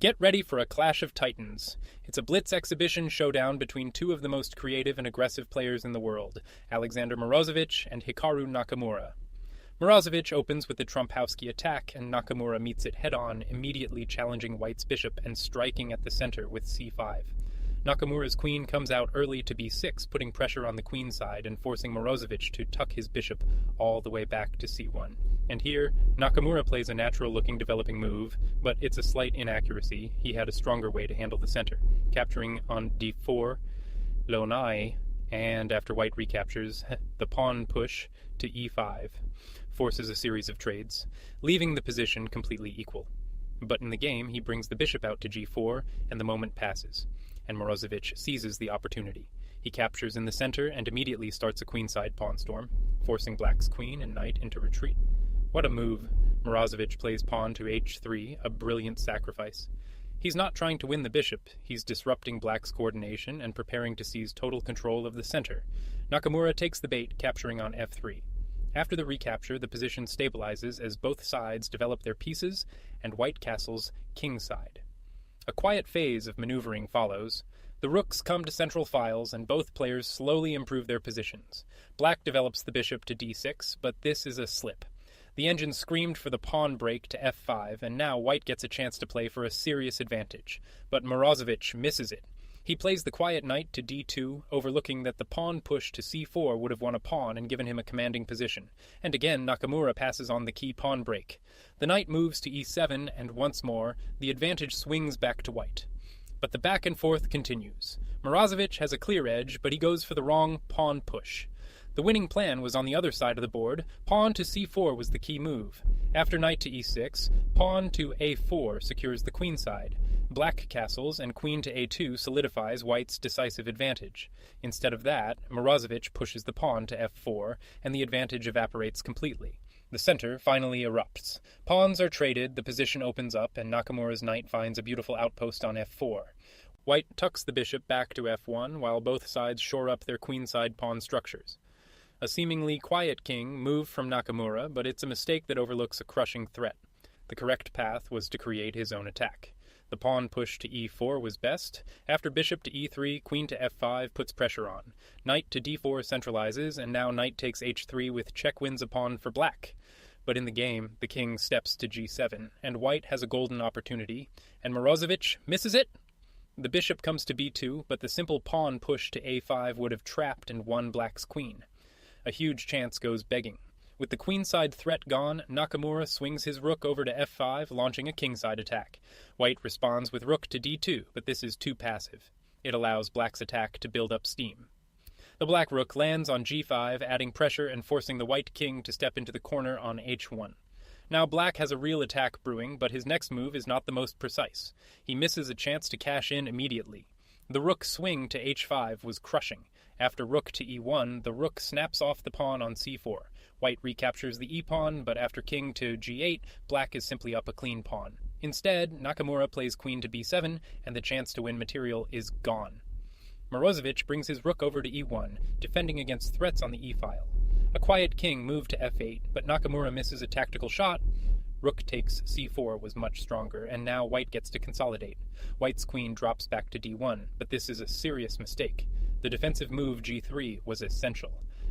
Get ready for a clash of titans. It's a Blitz exhibition showdown between two of the most creative and aggressive players in the world, Alexander Morozevich and Hikaru Nakamura. Morozevich opens with the Trumpowski attack, and Nakamura meets it head-on, immediately challenging White's bishop and striking at the center with c5. Nakamura's queen comes out early to b6, putting pressure on the queen side and forcing Morozevich to tuck his bishop all the way back to c1. And here, Nakamura plays a natural-looking developing move, but it's a slight inaccuracy. He had a stronger way to handle the center, capturing on d4, lonai, and after White recaptures, the pawn push to e5 forces a series of trades, leaving the position completely equal. But in the game, he brings the bishop out to g4, and the moment passes, and Morozevich seizes the opportunity. He captures in the center and immediately starts a queenside pawn storm, forcing Black's queen and knight into retreat. What a move! Morozevich plays pawn to h3, a brilliant sacrifice. He's not trying to win the bishop, he's disrupting Black's coordination and preparing to seize total control of the center. Nakamura takes the bait, capturing on f3. After the recapture, the position stabilizes as both sides develop their pieces, and White castles kingside. A quiet phase of maneuvering follows. The rooks come to central files, and both players slowly improve their positions. Black develops the bishop to d6, but this is a slip. The engine screamed for the pawn break to f5, and now White gets a chance to play for a serious advantage. But Morozevich misses it. He plays the quiet knight to d2, overlooking that the pawn push to c4 would have won a pawn and given him a commanding position. And again, Nakamura passes on the key pawn break. The knight moves to e7, and once more, the advantage swings back to White. But the back and forth continues. Morozevich has a clear edge, but he goes for the wrong pawn push. The winning plan was on the other side of the board. Pawn to c4 was the key move. After knight to e6, pawn to a4 secures the queenside. Black castles, and queen to a2 solidifies White's decisive advantage. Instead of that, Morozevich pushes the pawn to f4, and the advantage evaporates completely. The center finally erupts. Pawns are traded, the position opens up, and Nakamura's knight finds a beautiful outpost on f4. White tucks the bishop back to f1, while both sides shore up their queenside pawn structures. A seemingly quiet king moved from Nakamura, but it's a mistake that overlooks a crushing threat. The correct path was to create his own attack. The pawn push to e4 was best. After bishop to e3, queen to f5 puts pressure on. Knight to d4 centralizes, and now knight takes h3 with check wins a pawn for Black. But in the game, the king steps to g7, and White has a golden opportunity, and Morozevich misses it. The bishop comes to b2, but the simple pawn push to a5 would have trapped and won Black's queen. A huge chance goes begging. With the queenside threat gone, Nakamura swings his rook over to f5, launching a kingside attack. White responds with rook to d2, but this is too passive. It allows Black's attack to build up steam. The black rook lands on g5, adding pressure and forcing the white king to step into the corner on h1. Now Black has a real attack brewing, but his next move is not the most precise. He misses a chance to cash in immediately. The rook swing to h5 was crushing. After rook to e1, the rook snaps off the pawn on c4. White recaptures the e-pawn, but after king to g8, Black is simply up a clean pawn. Instead, Nakamura plays queen to b7, and the chance to win material is gone. Morozevich brings his rook over to e1, defending against threats on the e-file. A quiet king moved to f8, but Nakamura misses a tactical shot. Rook takes c4 was much stronger, and now White gets to consolidate. White's queen drops back to d1, but this is a serious mistake. The defensive move g3 was essential.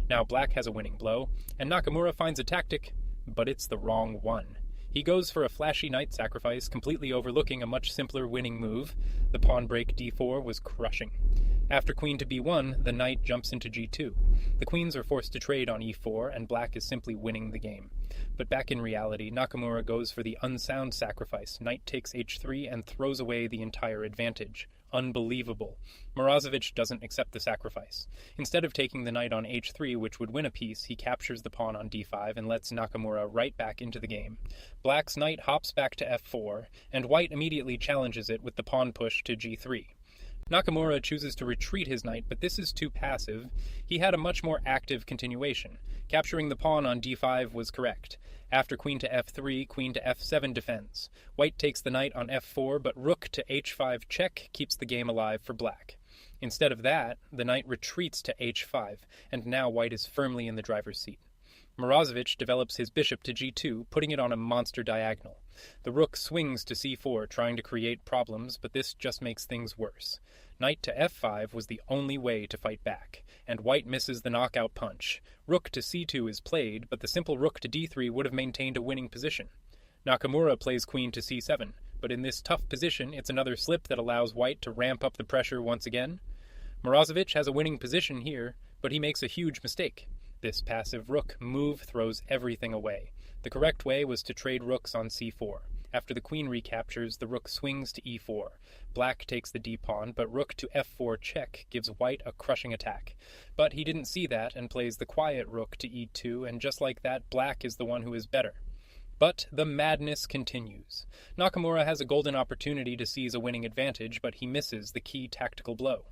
Now Black has a winning blow, and Nakamura finds a tactic, but it's the wrong one. He goes for a flashy knight sacrifice, completely overlooking a much simpler winning move. The pawn break d4 was crushing. After queen to b1, the knight jumps into g2. The queens are forced to trade on e4, and Black is simply winning the game. But back in reality, Nakamura goes for the unsound sacrifice. Knight takes h3 and throws away the entire advantage. Unbelievable. Morozevich doesn't accept the sacrifice. Instead of taking the knight on h3, which would win a piece, he captures the pawn on d5 and lets Nakamura right back into the game. Black's knight hops back to f4, and White immediately challenges it with the pawn push to g3. Nakamura chooses to retreat his knight, but this is too passive. He had a much more active continuation. Capturing the pawn on d5 was correct. After queen to f3, queen to f7 defends. White takes the knight on f4, but rook to h5 check keeps the game alive for Black. Instead of that, the knight retreats to h5, and now White is firmly in the driver's seat. Morozevich develops his bishop to g2, putting it on a monster diagonal. The rook swings to c4, trying to create problems, but this just makes things worse. Knight to f5 was the only way to fight back, and white misses the knockout punch. Rook to c2 is played, but the simple rook to d3 would have maintained a winning position. Nakamura plays queen to c7, but in this tough position it's another slip that allows white to ramp up the pressure once again. Morozevich has a winning position here, but he makes a huge mistake. This passive rook move throws everything away. The correct way was to trade rooks on c4. After the queen recaptures, the rook swings to e4. Black takes the d-pawn, but rook to f4 check gives white a crushing attack. But he didn't see that and plays the quiet rook to e2, and just like that, black is the one who is better. But the madness continues. Nakamura has a golden opportunity to seize a winning advantage, but he misses the key tactical blow.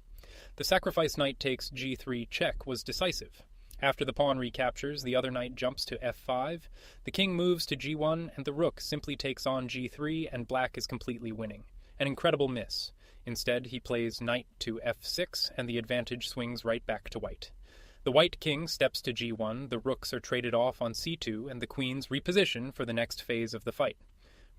The sacrifice knight takes g3 check was decisive. After the pawn recaptures, the other knight jumps to f5, the king moves to g1, and the rook simply takes on g3, and black is completely winning. An incredible miss. Instead, he plays knight to f6, and the advantage swings right back to white. The white king steps to g1, the rooks are traded off on c2, and the queens reposition for the next phase of the fight.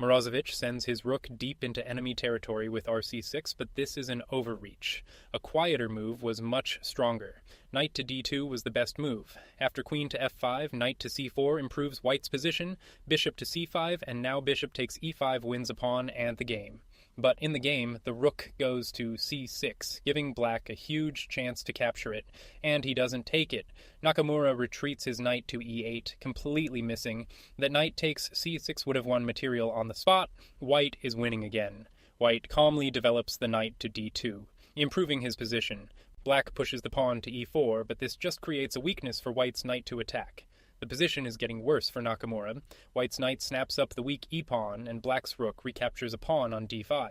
Morozevich sends his rook deep into enemy territory with rc6, but this is an overreach. A quieter move was much stronger. Knight to d2 was the best move. After queen to f5, knight to c4 improves white's position, bishop to c5, and now bishop takes e5 wins a pawn and the game. But in the game, the rook goes to c6, giving black a huge chance to capture it, and he doesn't take it. Nakamura retreats his knight to e8, completely missing. That knight takes c6 would have won material on the spot. White is winning again. White calmly develops the knight to d2, improving his position. Black pushes the pawn to e4, but this just creates a weakness for white's knight to attack. The position is getting worse for Nakamura. White's knight snaps up the weak e-pawn, and black's rook recaptures a pawn on d5.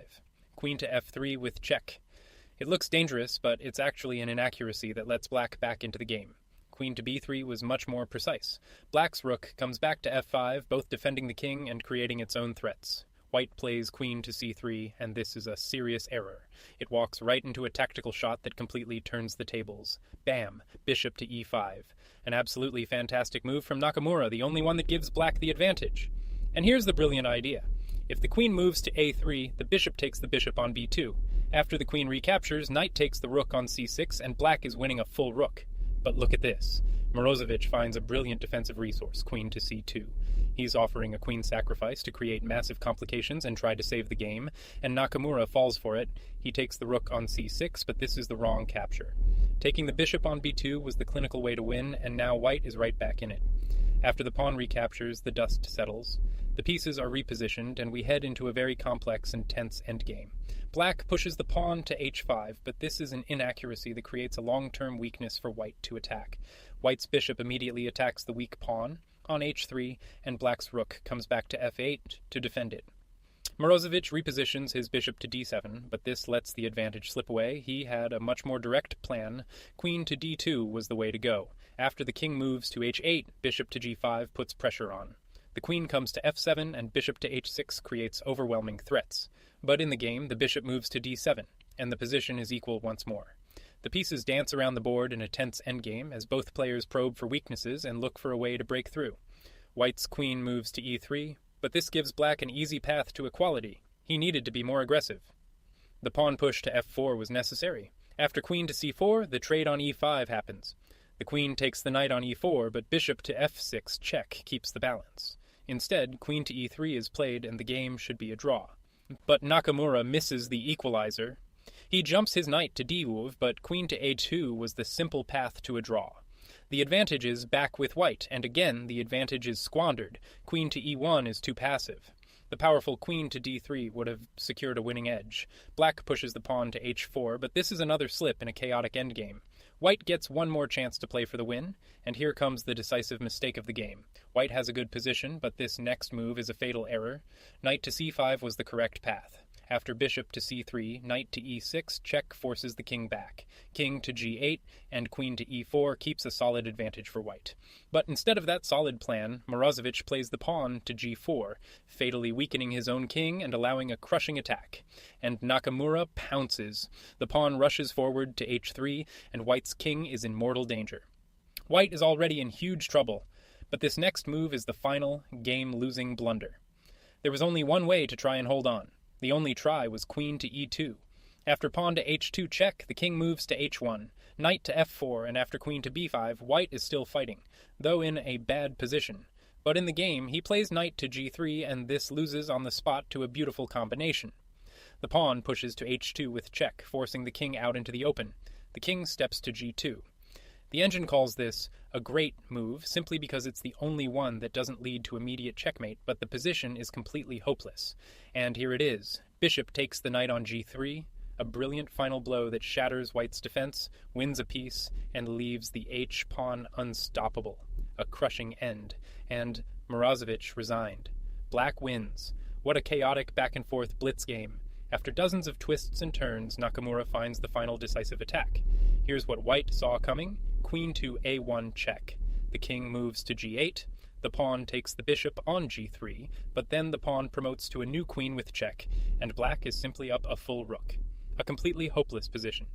Queen to f3 with check. It looks dangerous, but it's actually an inaccuracy that lets black back into the game. Queen to b3 was much more precise. Black's rook comes back to f5, both defending the king and creating its own threats. White plays queen to c3, and this is a serious error. It walks right into a tactical shot that completely turns the tables. Bam! Bishop to e5. An absolutely fantastic move from Nakamura, the only one that gives black the advantage. And here's the brilliant idea. If the queen moves to a3, the bishop takes the bishop on b2. After the queen recaptures, knight takes the rook on c6, and black is winning a full rook. But look at this. Morozevich finds a brilliant defensive resource, queen to c2. He's offering a queen sacrifice to create massive complications and try to save the game, and Nakamura falls for it. He takes the rook on c6, but this is the wrong capture. Taking the bishop on b2 was the clinical way to win, and now white is right back in it. After the pawn recaptures, the dust settles. The pieces are repositioned, and we head into a very complex and tense endgame. Black pushes the pawn to h5, but this is an inaccuracy that creates a long-term weakness for white to attack. White's bishop immediately attacks the weak pawn on h3, and black's rook comes back to f8 to defend it. Morozevich repositions his bishop to d7, but this lets the advantage slip away. He had a much more direct plan. Queen to d2 was the way to go. After the king moves to h8, bishop to g5 puts pressure on. The queen comes to f7, and bishop to h6 creates overwhelming threats. But in the game, the bishop moves to d7, and the position is equal once more. The pieces dance around the board in a tense endgame as both players probe for weaknesses and look for a way to break through. White's queen moves to e3, but this gives black an easy path to equality. He needed to be more aggressive. The pawn push to f4 was necessary. After queen to c4, the trade on e5 happens. The queen takes the knight on e4, but bishop to f6 check keeps the balance. Instead, queen to e3 is played and the game should be a draw. But Nakamura misses the equalizer. He jumps his knight to d-move, but queen to a2 was the simple path to a draw. The advantage is back with white, and again the advantage is squandered. Queen to e1 is too passive. The powerful queen to d3 would have secured a winning edge. Black pushes the pawn to h4, but this is another slip in a chaotic endgame. White gets one more chance to play for the win, and here comes the decisive mistake of the game. White has a good position, but this next move is a fatal error. Knight to c5 was the correct path. After bishop to c3, knight to e6, check forces the king back. King to g8, and queen to e4 keeps a solid advantage for white. But instead of that solid plan, Morozevich plays the pawn to g4, fatally weakening his own king and allowing a crushing attack. And Nakamura pounces. The pawn rushes forward to h3, and white's king is in mortal danger. White is already in huge trouble, but this next move is the final, game-losing blunder. There was only one way to try and hold on. The only try was queen to e2. After pawn to h2 check, the king moves to h1, knight to f4, and after queen to b5, white is still fighting, though in a bad position. But in the game, he plays knight to g3, and this loses on the spot to a beautiful combination. The pawn pushes to h2 with check, forcing the king out into the open. The king steps to g2. The engine calls this a great move simply because it's the only one that doesn't lead to immediate checkmate, but the position is completely hopeless. And here it is. Bishop takes the knight on g3, a brilliant final blow that shatters white's defense, wins a piece, and leaves the h-pawn unstoppable. A crushing end. And Morozevich resigned. Black wins. What a chaotic back-and-forth blitz game. After dozens of twists and turns, Nakamura finds the final decisive attack. Here's what white saw coming. Queen to a1 check. The king moves to g8. The pawn takes the bishop on g3, but then the pawn promotes to a new queen with check, and black is simply up a full rook. A completely hopeless position.